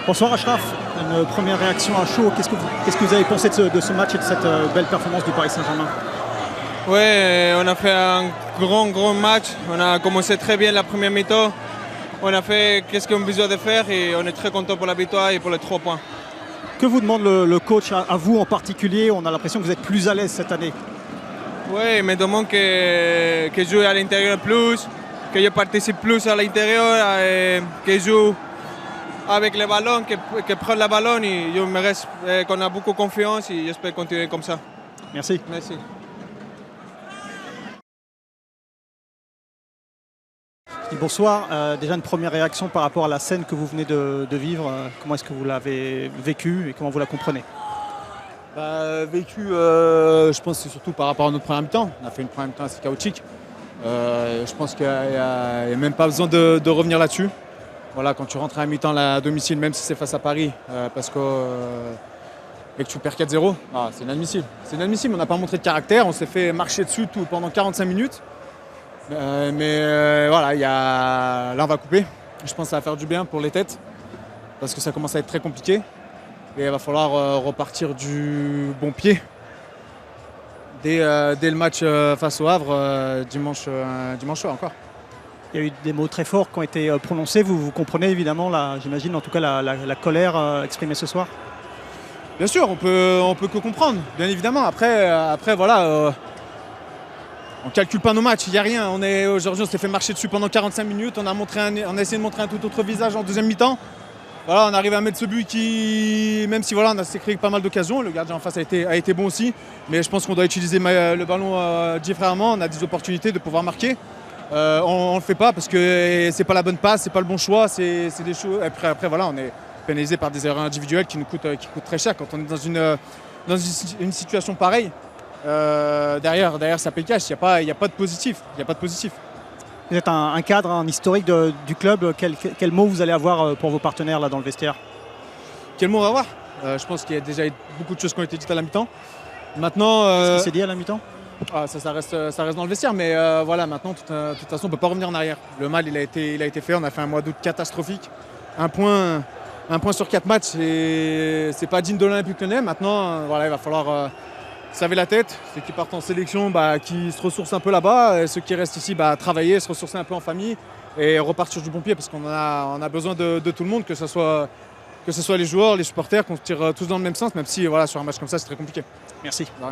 Bonsoir Achraf, une première réaction à chaud. Qu'est-ce que vous avez pensé de ce match et de cette belle performance du Paris Saint-Germain? Ouais, on a fait un grand match. On a commencé très bien la première mi-temps. On a fait ce qu'on a besoin de faire et on est très content pour la victoire et pour les 3 points. Que vous demande le coach à vous en particulier? On a l'impression que vous êtes plus à l'aise cette année. Oui, il me demande que je joue à l'intérieur plus, que je participe plus à l'intérieur, que je joue avec le ballon, que prenne le ballon. Et je me reste qu'on a beaucoup confiance et j'espère continuer comme ça. Merci. Merci. Et bonsoir, déjà une première réaction par rapport à la scène que vous venez de vivre. Comment est-ce que vous l'avez vécue et comment vous la comprenez? Je pense que c'est surtout par rapport à notre première mi-temps. On a fait une première mi-temps assez chaotique. Je pense qu'il n'y a même pas besoin de revenir là-dessus. Voilà, quand tu rentres à la mi-temps à domicile, même si c'est face à Paris, et que tu perds 4-0, c'est inadmissible. C'est inadmissible, on n'a pas montré de caractère, on s'est fait marcher dessus pendant 45 minutes. Voilà, là on va couper. Je pense que ça va faire du bien pour les têtes, parce que ça commence à être très compliqué. Et il va falloir repartir du bon pied dès le match face au Havre, dimanche soir encore. Il y a eu des mots très forts qui ont été prononcés. Vous comprenez évidemment, j'imagine en tout cas la colère exprimée ce soir? Bien sûr, on peut que comprendre, bien évidemment. Après voilà, on ne calcule pas nos matchs, il n'y a rien. Aujourd'hui, on s'est fait marcher dessus pendant 45 minutes. On a essayé de montrer un tout autre visage en deuxième mi-temps. Voilà, on arrive à mettre ce but qui, même si voilà, on s'est créé pas mal d'occasions, le gardien en face a été bon aussi. Mais je pense qu'on doit utiliser le ballon différemment. On a des opportunités de pouvoir marquer. On ne le fait pas parce que c'est pas la bonne passe, c'est pas le bon choix. C'est des choses. Après voilà, on est pénalisé par des erreurs individuelles qui coûtent très cher quand on est dans une situation pareille. Derrière ça paye cash, il n'y a pas de positif. Vous êtes un cadre, un historique du club. Quel mot vous allez avoir pour vos partenaires là dans le vestiaire? Quel mot on va avoir? Je pense qu'il y a déjà beaucoup de choses qui ont été dites à la mi-temps. Maintenant, Qu'est-ce qui s'est dit à la mi-temps? ça reste dans le vestiaire, mais voilà, maintenant, de toute façon, on ne peut pas revenir en arrière. Le mal, il a été fait. On a fait un mois d'août catastrophique. Un point sur 4 matchs, c'est pas digne de l'Olympique Lyonnais. Maintenant, voilà, il va falloir se laver la tête. Ceux qui partent en sélection, qui se ressourcent un peu là-bas. Et ceux qui restent ici, travailler, se ressourcer un peu en famille et repartir du bon pied parce qu'on a besoin de tout le monde, que ce soit les joueurs, les supporters, qu'on se tire tous dans le même sens, même si voilà, sur un match comme ça, c'est très compliqué. Merci. Ouais.